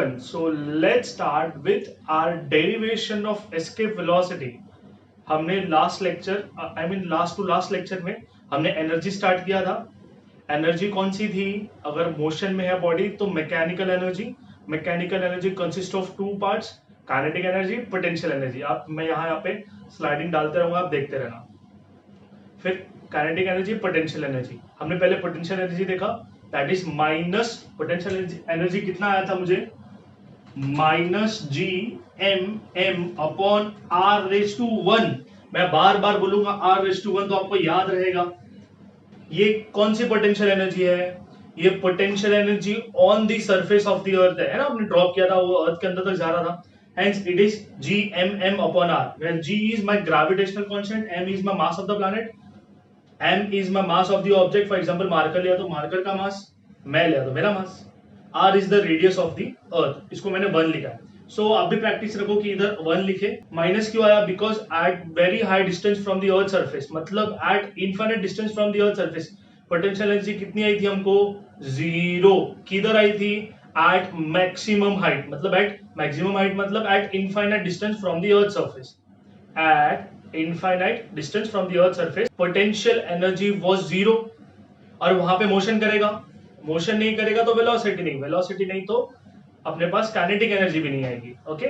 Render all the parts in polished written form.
everyone, so let's start with our derivation of escape velocity. हमने last lecture last to last lecture में हमने energy start किया था. Energy कौन सी थी? अगर मोशन में है बॉडी तो mechanical energy consist of two parts, kinetic energy, potential energy. आप मैं यहाँ पे स्लाइडिंग डालते रहूंगा, आप देखते रहना. फिर काइनेटिक एनर्जी, पोटेंशियल एनर्जी. हमने पहले पोटेंशियल एनर्जी देखा, that is minus potential energy कितना आया था मुझे, minus G M M upon R raise to 1. मैं बार बार बोलूंगा आर रेज टू 1 तो आपको याद रहेगा. ये कौन सी पोटेंशियल एनर्जी है? ये potential energy on the surface of the अर्थ है ना. आपने ड्रॉप किया था, वो अर्थ के अंदर तक जा रहा था. Hence it is Gmm upon R, where G is my gravitational constant, M is my mass of the planet, M is my mass of the object. For example, marker लिया तो मार्कर का मास, मैं लिया तो मेरा मास. R is the radius of the earth. इसको मैंने 1 लिखा. So आप भी प्रैक्टिस रखो कि इधर 1 लिखे. माइनस क्यों आया? Because at very high distance from the earth surface, मतलब at infinite distance from the earth surface, potential energy कितनी आई थी हमको? 0. किधर आई थी? At maximum height, मतलब at maximum height मतलब at infinite distance from the earth surface. At infinite distance from the earth surface, potential energy was 0. और वहां पे मोशन करेगा, मोशन नहीं करेगा तो वेलोसिटी नहीं तो अपने पास काइनेटिक एनर्जी भी नहीं आएगी. ओके,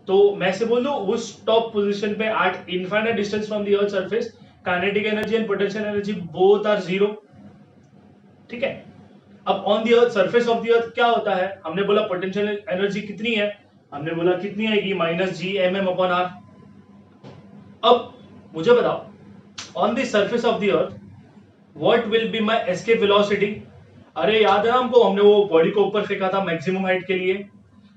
तो मैं से बोल दूं उस टॉप पोजीशन पे at infinite distance from the earth surface, kinetic energy and potential energy both are 0. ठीक है. अब on the earth, surface of the earth क्या होता है? हमने बोला पोटेंशियल एनर्जी कितनी है, हमने बोला कितनी आएगी, minus G M M upon R. अब मुझे बताओ, on the surface of the earth what will be my escape velocity? अरे याद है हमको, हमने वो बॉडी को ऊपर फेंका था मैक्सिमम हाइट के लिए.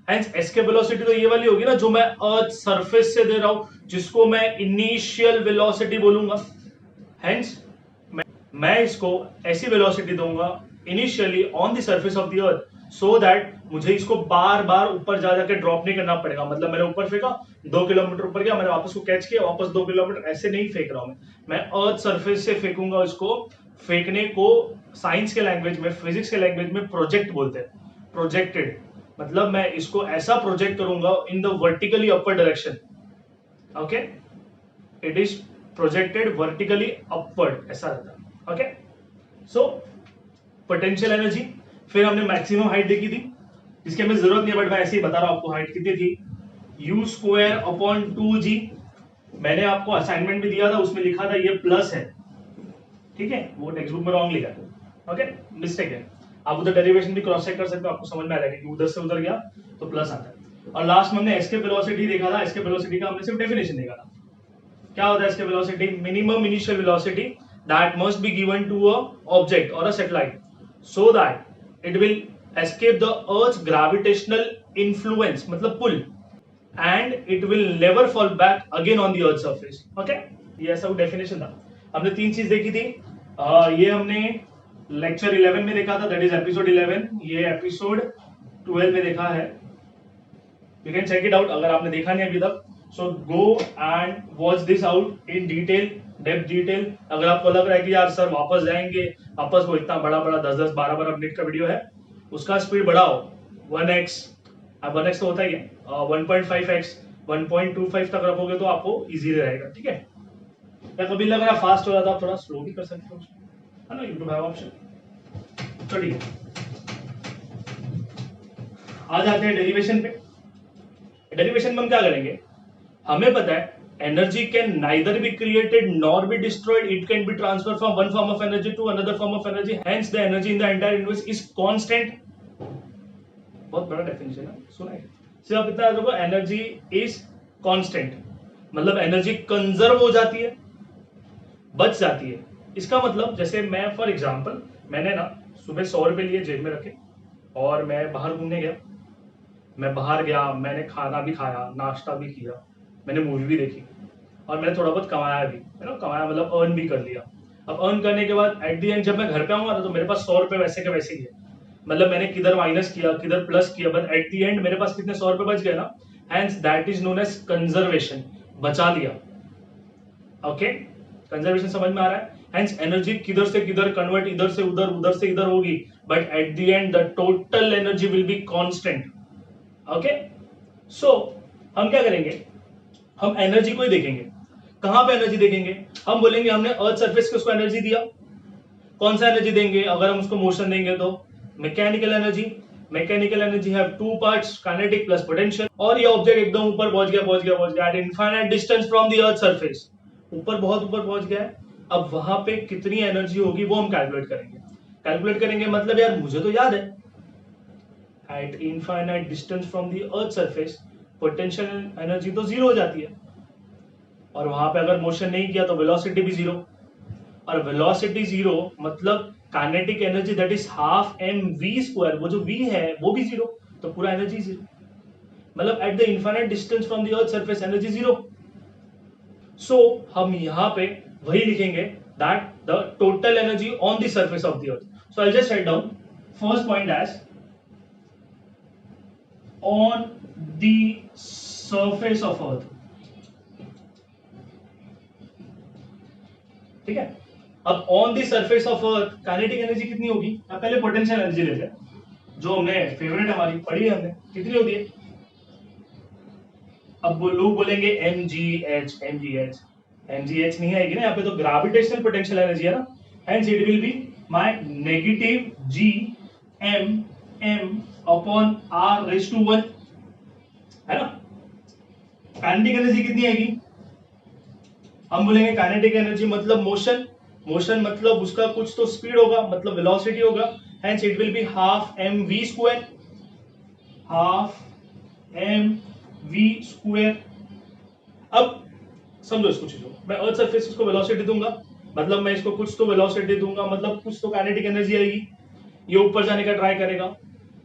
हेंस एस्केप वेलोसिटी तो ये वाली होगी ना जो मैं अर्थ सरफेस से दे रहा हूं, जिसको मैं इनिशियल वेलोसिटी बोलूंगा. हेंस मैं इसको ऐसी वेलोसिटी दूंगा initially on the surface of the earth, so that मुझे इसको बार बार ऊपर जा जाके ड्रॉप नहीं करना पड़ेगा. मतलब मैंने ऊपर फेंका, 2 किलोमीटर ऊपर गया, मैंने वापस को कैच किया, वापस 2 किलोमीटर, ऐसे नहीं फेंक रहा हूं मैं अर्थ सरफेस से फेंकूंगा. इसको फेंकने को साइंस के लैंग्वेज में, फिजिक्स के लैंग्वेज में प्रोजेक्ट बोलते हैं. प्रोजेक्टेड मतलब मैं इसको ऐसा प्रोजेक्ट करूंगा in the vertically upward direction. Okay, it is projected vertically upward, ऐसा रहता है. Okay, so potential energy. फिर हमने मैक्सिमम हाइट देखी थी, जिसकी हमें जरूरत नहीं है, बट मैं ऐसे ही बता रहा हूं आपको हाइट कितनी थी. u square upon 2g. मैंने आपको असाइनमेंट भी दिया था, उसमें लिखा था ये प्लस है. ठीक है, वो टेक्स्ट बुक में रॉन्ग लिखा है. ओके, मिस्टेक है. आप उधर डेरिवेशन भी क्रॉस चेक कर सकते हो, आपको समझ में आ जाएगा कि उधर से उधर गया तो प्लस आता है. और लास्ट में हमने एस्केप वेलोसिटी देखा था. एस्केप वेलोसिटी का हमने सिर्फ डेफिनेशन देखा था. क्या होता है escape velocity? Minimum initial velocity that must be given to a object और a satellite so that it will escape the earth's gravitational influence, मतलब pull, and it will never fall back again on the earth's surface. Okay, ये ऐसा वो definition था. हमने 3 चीज देखी थी. ये हमने लेक्चर 11 में देखा था, दैट इज एपिसोड 11. ये एपिसोड 12 में देखा है. You can check it out अगर आपने देखा नहीं अभी तक. So go and watch this out in detail, depth detail. अगर आपको लग रहा है कि यार सर वापस जाएंगे, वापस वो इतना बड़ा 10-10, 12-12 मिनट का वीडियो है, उसका स्पीड बढ़ाओ 1x. अब 1x तो होता ही है, 1.5x, 1.25 तक रखोगे तो आपको इजी रहेगा. ठीक है, या कभी लग रहा फास्ट हो रहा था, आप थोड़ा स्लो भी कर सकते हो, है ना. YouTube have option. चलिए आ जाते हैं डेरिवेशन पे. डेरिवेशन में हम क्या करेंगे? हमें पता है energy can neither be created nor be destroyed. It can be transferred from one form of energy to another form of energy. Hence the energy in the entire universe is constant. बहुत बड़ा definition है, सुना है. सिर्फ आप इतना देखो, energy is constant, मतलब एनर्जी कंजर्व हो जाती है, बच जाती है. इसका मतलब जैसे मैं फॉर एग्जांपल, मैंने ना सुबह 100 रुपए लिए जेब में रखे और मैं बाहर घूमने गया. मैं बाहर गया, मैंने खाना भी खाया, नाश्ता भी किया, मैंने मूवी भी देखी और मैंने थोड़ा बहुत कमाया भी, है ना. कमाया मतलब अर्न भी कर लिया. अब अर्न करने के बाद एट द एंड जब मैं घर पे आऊंगा तो मेरे पास 100 रुपए वैसे के वैसे ही है. मतलब मैंने किधर माइनस किया, किधर प्लस किया, बट एट द एंड मेरे पास कितने 100 रुपए बच गए ना. Hence that is known as conservation, बचा लिया. ओके, कंजर्वेशन समझ में आ रहा है. हेंस एनर्जी किधर से किधर कन्वर्ट, इधर से उधर, उधर से इधर होगी, but at the end the total energy will be constant. Okay, so हम क्या करेंगे, हम एनर्जी को ही देखेंगे। कहां पे एनर्जी देखेंगे, हम बोलेंगे हमने अर्थ सरफेस को उसको एनर्जी दिया, कौन सा एनर्जी देंगे, अगर हम उसको मोशन देंगे तो mechanical energy. Mechanical energy have two parts, kinetic plus potential. और ये ऑब्जेक्ट एकदम ऊपर पहुंच गया eight infinite distance from the earth surface, ऊपर बहुत ऊपर पहुंच गया है। अब वहां पे कितनी एनर्जी होगी वो हम कैलकुलेट करेंगे मतलब यार मुझे तो याद है eight infinite distance from the earth surface potential energy तो जीरो हो जाती है, और वहां पे अगर मोशन नहीं किया तो वेलोसिटी भी जीरो, और वेलोसिटी जीरो मतलब kinetic energy that is half M we square, वो जो वी है वो भी जीरो, तो पूरा एनर्जी जीरो, मतलब at the infinite distance from the earth surface energy zero. So हम यहां पे वही लिखेंगे that the total energy on the surface of the earth. So I just write down first point as on the surface of earth, ठीक है। अब on the surface of earth kinetic energy कितनी होगी, अब पहले पोटेंशियल एनर्जी लेते हैं जो हमने फेवरेट हमारी पढ़ी है, हमने कितनी होती है। अब वो लोग बोलेंगे एम जी एच नहीं आएगी ना यहाँ पे, तो ग्रेविटेशनल पोटेंशियल एनर्जी है ना, hence it will be my negative G M M upon R raise to 1, है ना। काइनेटिक एनर्जी कितनी आएगी, हम बोलेंगे काइनेटिक एनर्जी मतलब मोशन मतलब उसका कुछ तो स्पीड होगा, मतलब वेलोसिटी होगा, hence it will be half M we square, अब समझो इसको चीजों, मैं अर्थ सरफेस इसको वेलोसिटी दूंगा, मतलब मैं इसको कुछ तो वेलोसिटी दूंगा, मतलब कुछ तो काइनेटिक एनर्जी आएगी, ये ऊपर जाने का ट्राई करेगा,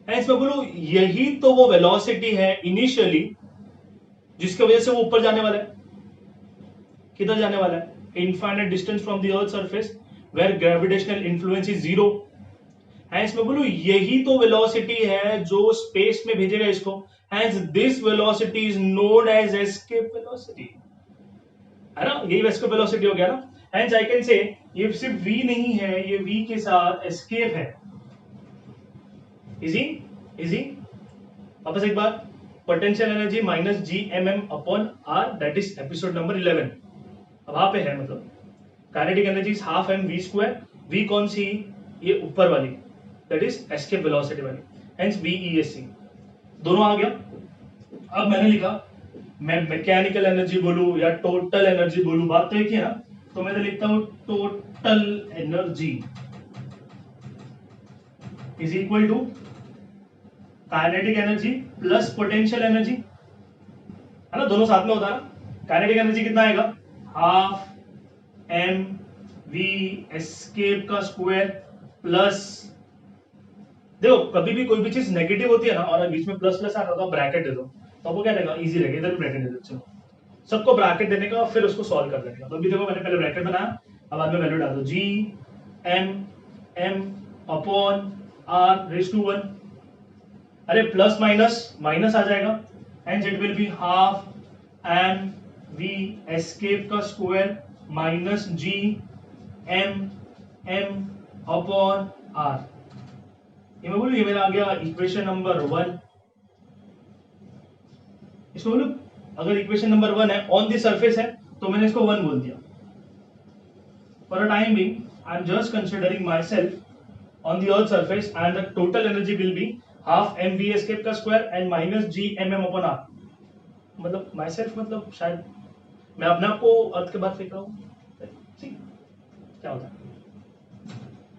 हेंस मैं बोलूं यही तो वो वेलोसिटी है इनिशियली जिसकी वजह से वो ऊपर जाने वाला है। किधर जाने वाला है, infinite distance from the earth surface where gravitational influence is zero, hence मैं बोलूं यही तो वेलोसिटी है जो स्पेस में भेजेगा इसको, hence this velocity is known as escape velocity, है ना, यही एस्केप वेलोसिटी हो गया ना। हेंस आई कैन से ये सिर्फ v नहीं है, ये v के साथ एस्केप है। इजी वापस एक बार, potential energy minus G M M upon R, that is episode number 11। अब वहां पे है मतलब kinetic energy is half M we square, v कौन सी, ये ऊपर वाली, दैट इज एस्केप वेलोसिटी वाली, hence v e s c दोनों आ गया। अब मैंने लिखा मैं मैकेनिकल एनर्जी बोलूं या टोटल एनर्जी बोलूं, बात तो एक ही है ना, तो मैं तो लिखता हूं total energy is equal to kinetic energy plus potential energy, है ना, दोनों साथ में होता है ना। काइनेटिक एनर्जी कितना आएगा, हाफ एम वी एस्केप का स्क्वायर प्लस, देखो कभी भी कोई भी चीज नेगेटिव होती है ना और बीच में प्लस प्लस आ रहा है, ब्रैकेट दे दो तो आपको क्या रहेगा, इजी रहेगा, इधर भी ब्रैकेट दे दो, चलो सबको ब्रैकेट देने का फिर उसको सॉल्व कर देने का। तो अभी देखो मैंने पहले ब्रैकेट बनाया, अब बाद में वैल्यू डाल दो, G M M upon R raise to 1, अरे प्लस माइनस आ जाएगा, and it will be half M we escape का square minus G M M upon R. ये मैं बोलूं ये मेरा आ गया इक्वेशन नंबर 1। इसको बोलूं अगर इक्वेशन नंबर 1 है, ऑन द सरफेस है, तो मैंने इसको 1 बोल दिया। For a time being I am just considering myself on the earth surface and the total energy will be half M we escape का square and minus G M M upon R, मतलब my self मतलब शायद मैं अपने आप को अर्थ के बाद फेंक रहा हूं, क्या होता है,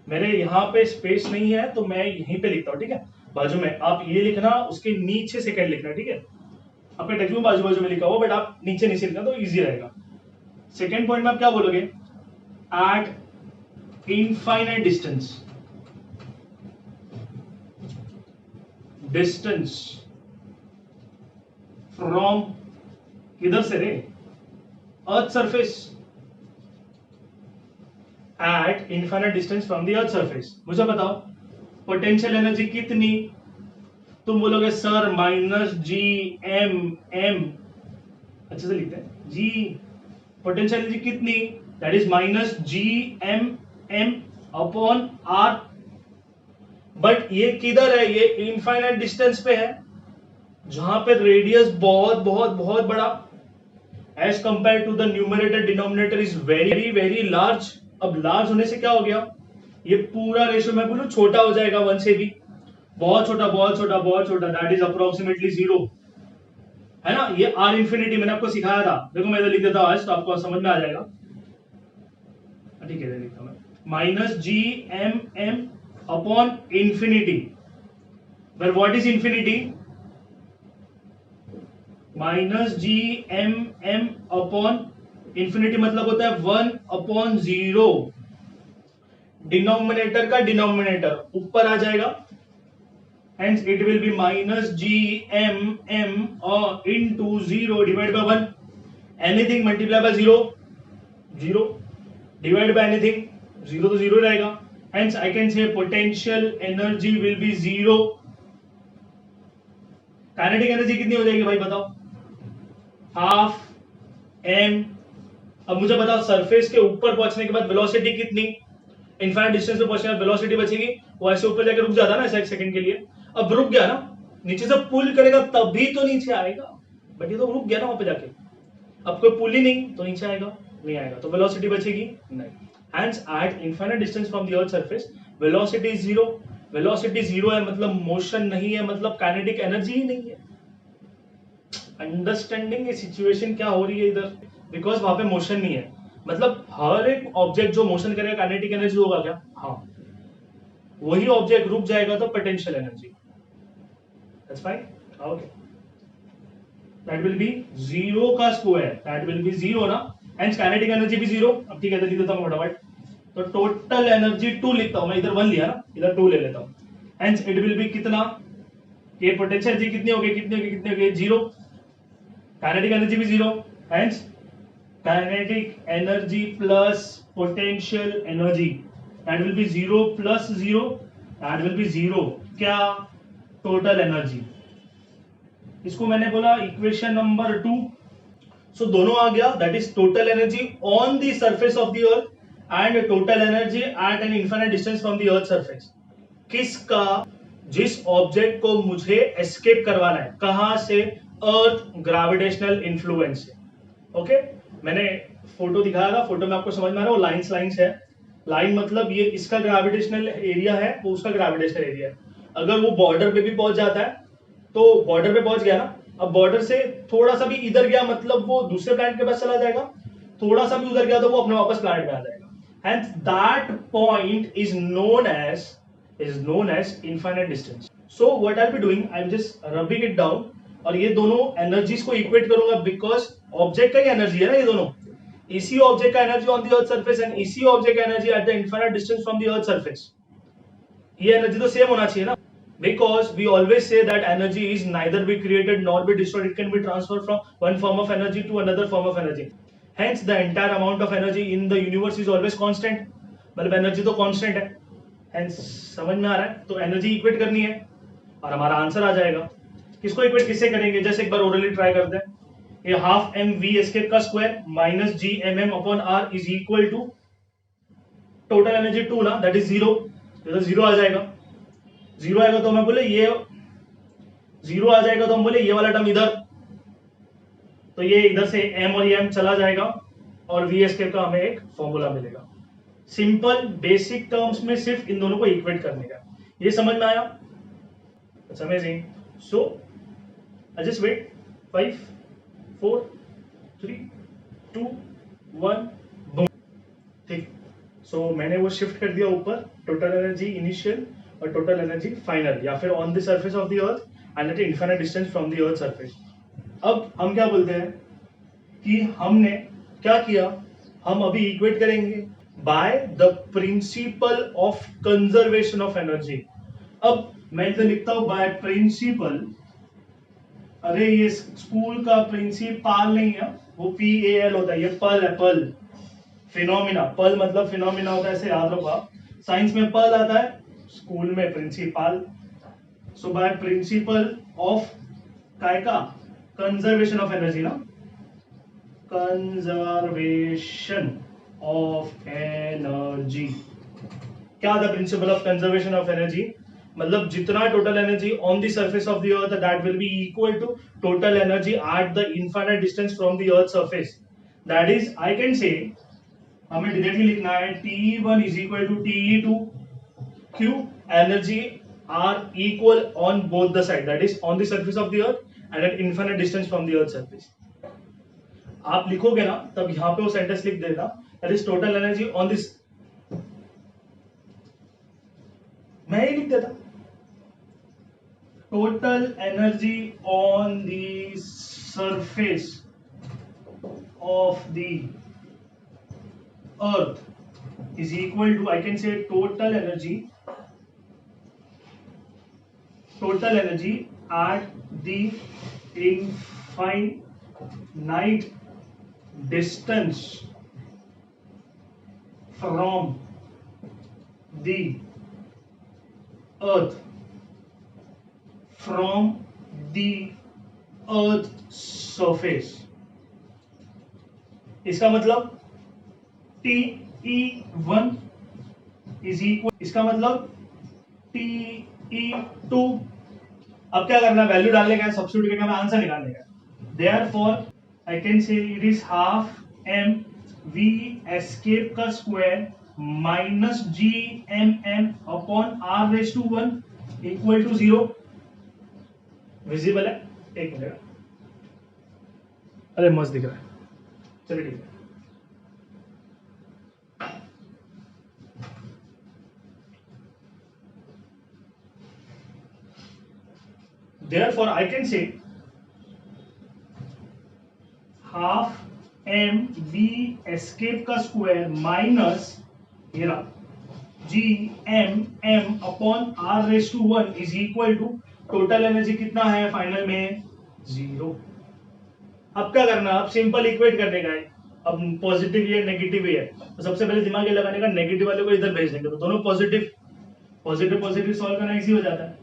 मेरे यहाँ पे स्पेस नहीं है तो मैं यहीं पे लिखता हूँ, ठीक है, बाजू में आप ये लिखना, उसके नीचे सेकंड लिखना, ठीक है, आपके टेक्स्ट में बाजू बाजू में लिखा हुआ बट आप नीचे नीचे लिखना तो इजी रहेगा। सेकंड पॉइंट में आप क्या बोलोगे, एट इनफाइनाइट डिस्टेंस फ्रॉम, किधर से रे, earth surface, at infinite distance from the earth surface, मुझे बताओ पोटेंशियल एनर्जी कितनी, तुम बोलोगे sir minus G M M, अच्छे से लिखते हैं, जी पोटेंशियल एनर्जी कितनी, that is minus G M M upon R, but ये किधर है, ये इनफाइनाइट डिस्टेंस पे है, जहां पे रेडियस बहुत बहुत बहुत बड़ा, as compare to the numerator denominator is very very large. अब लार्ज होने से क्या हो गया, ये पूरा रेशियो मैं बोलूं छोटा हो जाएगा 1 से भी, बहुत छोटा बहुत छोटा बहुत छोटा, दैट इज अप्रोक्सीमेटली 0, है ना। ये आर इंफिनिटी मैंने आपको सिखाया था, देखो मैं इधर लिख देता हूं आज तो आपको समझ में आ जाएगा। ठीक है, लिखता मैं minus G M M upon infinity, where what is infinity, minus G M M upon infinity मतलब होता है 1/0। डिनोमिनेटर का डिनोमिनेटर ऊपर आ जाएगा, hence it will be minus gmm into 0 divided by 1, anything multiply by 0 0 divided by anything 0 तो 0 रहेगा, hence I can say potential energy will be 0। Kinetic energy कितनी हो जाएगी भाई बताओ, हाफ m। अब मुझे बताओ सरफेस के ऊपर पहुंचने के बाद वेलोसिटी कितनी, इनफाइनाइट डिस्टेंस पे पहुंचने के बाद वेलोसिटी बचेगी, वो ऐसे ऊपर जाकर रुक जाता है ना ऐसा 1 सेकंड के लिए। अब रुक गया ना, नीचे से पुल करेगा तभी तो नीचे आएगा, बट ये तो रुक गया ना वहां पे जाके, अब कोई पुल ही नहीं तो नीचे आएगा नहीं आएगा, तो वेलोसिटी बचेगी नहीं। Hence at infinite distance from the earth surface velocity is 0। Velocity 0 है मतलब मोशन नहीं है, मतलब काइनेटिक एनर्जी ही नहीं है। अंडरस्टैंडिंग ये सिचुएशन क्या हो रही है इधर, बिकॉज वहां पे मोशन नहीं है, मतलब हर एक ऑब्जेक्ट जो मोशन करेगा काइनेटिक एनर्जी होगा क्या, हाँ, वही ऑब्जेक्ट रुक जाएगा तो potential energy, that's fine, okay, that will B 0 का स्क्वायर, दैट विल बी 0 ना, एंड काइनेटिक एनर्जी भी 0। अब ठीक है लिख देता हूं फटाफट, तो टोटल एनर्जी 2 लिखता हूं मैं, इधर 1 लिया ना, इधर 2 ले लेता हूं, एंड इट विल बी कितना, ये पोटेंशियल एनर्जी कितनी होगी कितनी होगी कितनी होगी 0, काइनेटिक एनर्जी भी 0, hence kinetic energy plus potential energy, that will B 0 plus 0, that will B 0 क्या, टोटल एनर्जी। इसको मैंने बोला इक्वेशन नंबर 2। सो दोनों आ गया, that is total energy on the surface of the earth and total energy at an infinite distance from the earth surface. किसका, जिस object को मुझे एस्केप करवाना है, कहां से, अर्थ ग्रेविटेशनल इन्फ्लुएंस से। ओके, मैंने फोटो दिखाया था, फोटो में आपको समझ में आ रहा है, वो लाइंस लाइंस है, लाइन मतलब ये इसका ग्रेविटेशनल एरिया है, वो उसका ग्रेविटेशनल एरिया है। अगर वो बॉर्डर पे भी पहुंच जाता है तो बॉर्डर पे पहुंच गया ना, अब बॉर्डर से थोड़ा सा भी इधर गया मतलब वो दूसरे प्लैनेट के पास चला जाएगा, थोड़ा सा भी उधर गया तो वो अपने वापस प्लैनेट में आ जाएगा, hence that point is known as infinite distance। so what I'll be doing, I'm just rubbing it down, और ये दोनों एनर्जीज को इक्वेट करूंगा, बिकॉज ऑब्जेक्ट का ही एनर्जी है ना ये दोनों, इसी ऑब्जेक्ट का energy on the earth surface and इसी ऑब्जेक्ट का energy at the infinite distance from the earth surface, ये एनर्जी तो सेम होना चाहिए ना, because we always say that energy is neither be created nor be destroyed, it can be transferred from one form of energy to another form of energy, hence the entire amount of energy in the universe is always constant, मतलब energy तो constant है, hence समझ में आ रहा है, तो energy equate करनी है और हमारा आंसर आ जाएगा। किसको इक्वेट किससे करेंगे, जैसे एक बार ओरली ट्राई करते हैं, ये हाफ एम वी एस्केप का square minus G M M upon R is equal to total energy 2 ना, दैट इज 0, तो 0 आ जाएगा, 0 आएगा तो मैं बोले ये 0 आ जाएगा तो हम बोले ये वाला टर्म इधर, तो ये इधर से m और m चला जाएगा और वी एस्केप का हमें एक फॉर्मूला मिलेगा। सिंपल बेसिक टर्म्स में सिर्फ इन दोनों को इक्वेट करने का, ये समझ में आया, it's amazing. So I just wait, 5 4 3 2 1 boom, ठीक। सो मैंने वो शिफ्ट कर दिया ऊपर, टोटल एनर्जी इनिशियल और टोटल एनर्जी फाइनल, या फिर on the surface of the earth and at infinite distance from the earth surface. अब हम क्या बोलते हैं कि हमने क्या किया, हम अभी इक्वेट करेंगे by the principal of conservation of energy. अब मैं इसे लिखता हूं बाय प्रिंसिपल, अरे ये स्कूल का प्रिंसिपल नहीं है, वो PAL होता है, ये पल है, पल, फिनोमिना, पल मतलब फिनोमिना होता है, ऐसे याद रखो आप, साइंस में पल आता है, स्कूल में principal. So by principle of काय का, कंजर्वेशन ऑफ एनर्जी ना, कंजर्वेशन ऑफ एनर्जी, क्या था principle of conservation of energy, मतलब जितना total energy on the surface of the earth that will be equal to total energy at the infinite distance from the earth surface. That is I can say हमें directly लिखना है T1 is equal to TE2 क्यू energy are equal on both the side that is on the surface of the earth and eight infinite distance from the earth surface. आप लिखोगे ना तब यहां पे वो सेंटेंस लिख देना that is total energy on this, मैं ही लिख देता total energy on the surface of the earth is equal to I can say total energy at the infinite distance from the earth surface। इसका मतलब TE1 is equal, इसका मतलब TE2। अब क्या करना है, वैल्यू डालने का है, सब्स्टिट्यूट करके हमें आंसर निकालने का है। Therefore I can say it is half mv escape का square minus gmm upon r raise to 1 equal to 0। Visible है? एक मिनट, अरे मस्त दिख रहा है, चलिए ठीक है। Therefore I can say half M we escape का square minus G M M upon R raise to 1 is equal to total energy कितना है फाइनल में 0। अब क्या करना, अब सिंपल इक्वेट करने का है। अब पॉजिटिव ही है नेगेटिव ही है, तो सबसे पहले दिमाग ये लगाने का नेगेटिव वाले को इधर भेज देंगे तो दोनों पॉजिटिव पॉजिटिव पॉजिटिव सॉल्व करना इजी हो जाता है।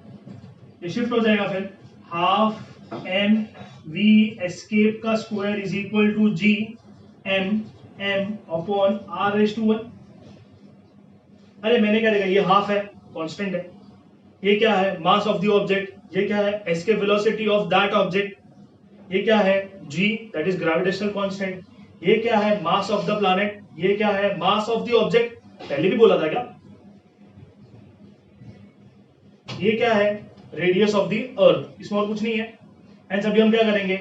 ये शिफ्ट हो जाएगा, फिर हाफ एम वी एस्केप का square is equal to G M M upon R raise to 1। अरे मैंने क्या देखा, ये हाफ है कांस्टेंट है, ये क्या है मास ऑफ द ऑब्जेक्ट, ये क्या है escape velocity of that object, ये क्या है जी दैट इज ग्रेविटेशनल कांस्टेंट, ये क्या है मास ऑफ द प्लैनेट, ये क्या है मास ऑफ द ऑब्जेक्ट, पहले भी बोला था क्या, ये क्या है रेडियस ऑफ द अर्थ, इसमें और कुछ नहीं है। एंड अभी हम क्या करेंगे,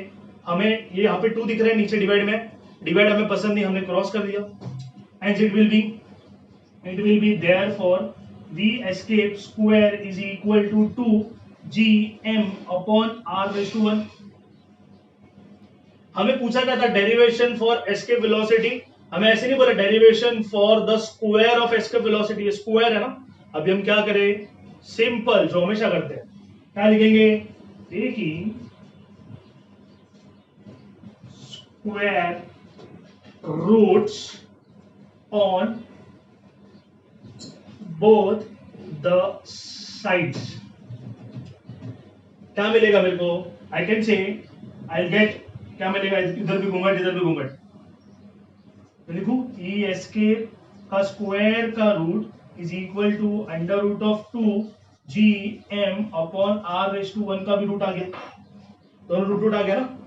हमें ये यहाँ पे 2 दिख रहा है नीचे डिवाइड में, डिवाइड हमें पसंद नहीं, हमने क्रॉस कर दिया। And it will be therefore V escape square is equal to 2 G M upon R raise to 1। हमें पूछा क्या था डेरिवेशन फॉर एस्केप वेलोसिटी, हमें ऐसे नहीं बोला derivation for the square of escape velocity, square है ना। अभी हम क्या करें, सिंपल जो हमेशा करते हैं, क्या लिखेंगे, देखिए square roots on both the sides. क्या मिलेगा मेरे को, आई कैन से आई गेट, क्या मिलेगा, इधर भी घूंघट इधर भी घूंघट, लिखू ई एस्केप का स्क्वायर का root is equal to under root of 2 G M upon R raise to 1 का भी रूट आ गया, दोनों रूट आ गया ना।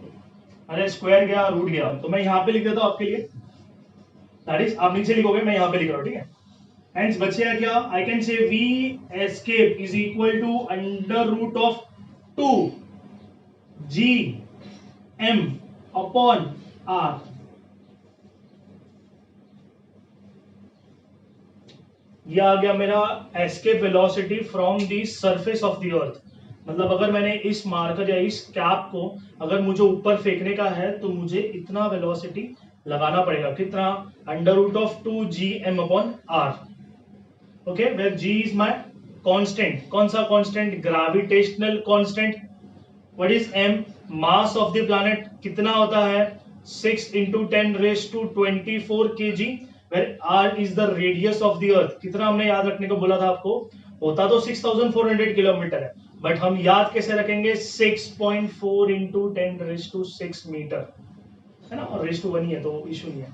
अरे स्क्वायर गया रूट गया, तो मैं यहाँ पे लिख देता हूँ आपके लिए, दैट इज आप नीचे लिखोगे मैं यहाँ पे लिख रहा हूँ, ठीक है। हेंस बचेगा क्या, I can say V escape is equal to under root of 2 G M upon R. यह आ गया मेरा escape velocity from the surface of the earth. मतलब अगर मैंने इस मार्कर या इस कैप को अगर मुझे ऊपर फेंकने का है तो मुझे इतना वेलोसिटी लगाना पड़ेगा, कितना, under root of 2 G M upon R. Okay, where G is my constant, कौन सा constant, gravitational constant. What is M, mass of the planet कितना होता है 6 into 10 raised to 24 kg, where r is the radius of the earth। कितना हमने याद रखने को बोला था आपको, होता तो 6400 किलोमीटर है, बट हम याद कैसे रखेंगे 6.4 into 10 raised to 6 मीटर है ना, और रेज टू 1 ही है तो इशू नहीं है।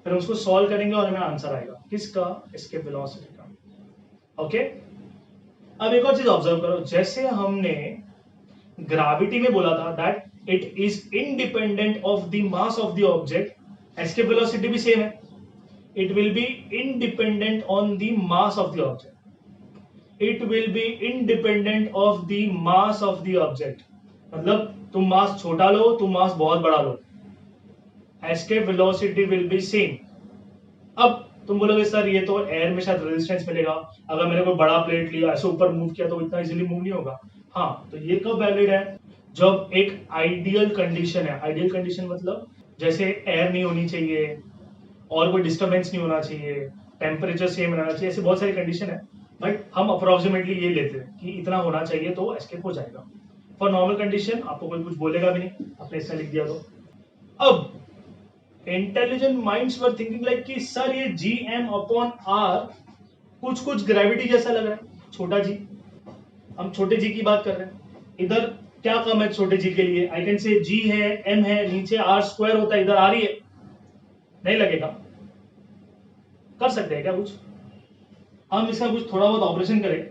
फिर उसको सॉल्व करेंगे और हमें आंसर आएगा किसका, एस्केप वेलोसिटी का। ओके, अब एक और चीज ऑब्जर्व करो, जैसे हमने ग्रेविटी में बोला था that it is independent of the mass of the object, escape velocity भी सेम है, it will be independent on the mass of the object. It will be independent of the mass of the object. मतलब तुम मास छोटा लो, तुम मास बहुत बड़ा लो, escape velocity will be same. अब तुम बोलोगे सर ये तो एयर में शायद रेजिस्टेंस मिलेगा, अगर मैंने कोई बड़ा प्लेट लिया ऐसे ऊपर मूव किया तो इतना इजीली मूव नहीं होगा। हाँ, तो ये कब वैलिड है? जब एक आइडियल कंडीशन है। आइडियल कंडीशन मतलब जैसे एयर नहीं होनी चाहिए और कोई डिस्टर्बेंस नहीं होना चाहिए, टेम्परेचर सेम रहना चाहिए, ऐसे बहुत सारी कंडीशन है, बट हम अप्रोक्सीमेटली ये लेते हैं कि इतना होना चाहिए तो एस्केप हो जाएगा। फॉर नॉर्मल कंडीशन आपको कोई कुछ बोलेगा भी नहीं, आपने इससे लिख दिया तो। अब intelligent minds were thinking like कि सर ये Gm/r कुछ ग्रेविटी जैसा लग रहा है, छोटा जी, हम छोटे जी की बात कर रहे हैं। इधर क्या कम है छोटे जी के लिए? आई कैन से G है, M है, नीचे r² होता है, इधर r ही है, नहीं लगेगा? कर सकते हैं क्या कुछ? हम इसका कुछ थोड़ा बहुत ऑपरेशन करें,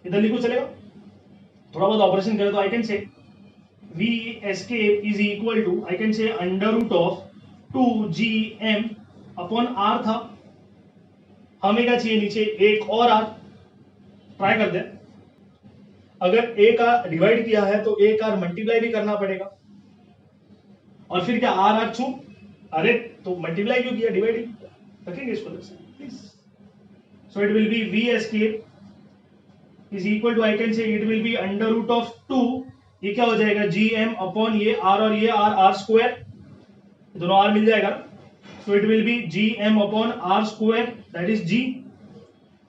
इधर लिखो चलेगा? थोड़ा बहुत ऑपरेशन करें तो आई कैन से V escape is equal to, I can say under root of 2Gm/r था, हमें क्या चाहिए नीचे एक और r, ट्राई करते हैं। अगर एक r डिवाइड किया है तो एक r मल्टीप्लाई भी करना पड़ेगा, और फिर क्या r छू, अरे तो मल्टीप्लाई क्यों किया, डिवाइड किया, रखेंगे इसको please. So it will B V escape is equal to, I can say it will be under root of 2, ये क्या हो जाएगा Gm/ ये r और ये r², दोनों r मिल जाएगा, so it will B Gm/r², that is G,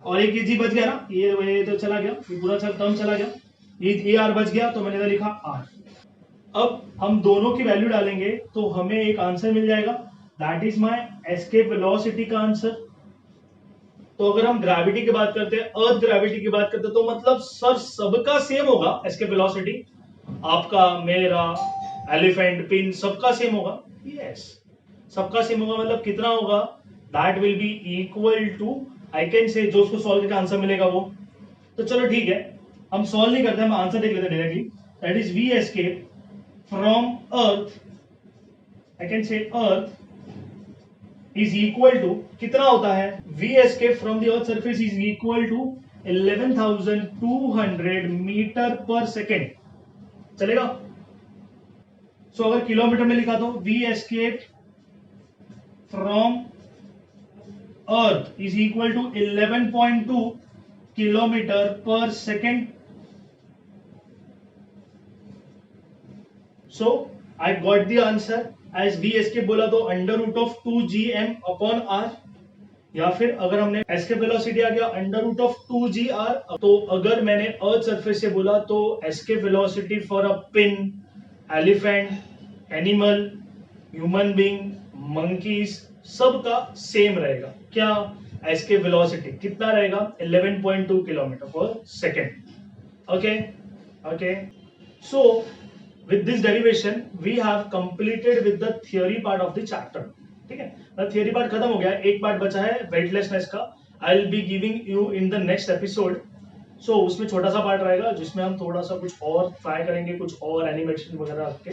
और एक ये G बच गया ना, ये तो चला गया, ये पूरा टर्म चला गया, ये r बच गया तो मैंने इधर लिखा r। अब हम दोनों की वैल्यू डालेंगे तो हमें एक आंसर मिल जाएगा, that is my escape velocity का आंसर। तो अगर हम ग्रेविटी की बात करते हैं, अर्थ ग्रेविटी की बात करते हैं, तो मतलब सर सबका सेम होगा एस्केप वेलोसिटी, आपका, मेरा, एलिफेंट, पिन, सबका सेम होगा। यस, सबका सेम होगा, मतलब कितना होगा? That will be equal to, I can say, जो उसको सॉल्व करके आंसर मिलेगा वो। तो चलो ठीक है, हम सॉल्व नहीं करते, हम आंसर देख लेते हैं directly. That is V escape from earth, I can से अर्थ इज इक्वल टू, कितना होता है? V escape from the earth surface is equal to 11,200 metre पर सेकेंड, चलेगा? सो अगर किलोमीटर में लिखा तो V escape from earth is equal to 11.2 kilometre पर second. So I got the answer as V escape बोला तो अंडर रूट ऑफ 2Gm/r, या फिर अगर हमने एस्केप वेलोसिटी आ गया अंडर रूट ऑफ 2gr, तो अगर मैंने अर्थ सरफेस से बोला तो escape velocity for a pin, elephant, animal, human being, monkeys, सबका सेम रहेगा। क्या एस्केप वेलोसिटी कितना रहेगा? 11.2 किलोमीटर पर second. Okay okay, so with this derivation we have completed with the theory part of the chapter। ठीक है, theory part खत्म हो गया, एक पार्ट बचा है वेटलेसनेस का, I will be giving you in the next episode. So उसमें छोटा सा पार्ट रहेगा जिसमें हम थोड़ा सा कुछ और ट्राई करेंगे, कुछ और एनिमेशन वगैरह रख के।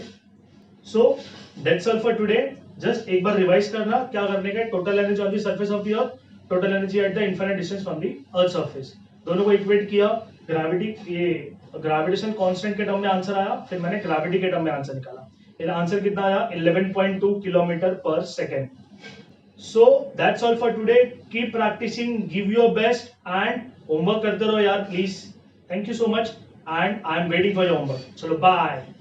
So that's all for today. Just एक बार रिवाइज करना क्या करने का, total energy on the surface of the earth, total energy at the infinite distance from the earth surface, दोनों को इक्वेट किया। ग्रेविटी, ये ग्रेविटेशन कांस्टेंट के टर्म में आंसर आया, फिर मैंने ग्रेविटी के टर्म में आंसर निकाला, ये आंसर कितना आया? 11.2 किलोमीटर पर second. So that's all for today. Keep practicing, give your best, and homework करते रहो यार please. Thank you so much, and I am waiting for your homework. चलो bye.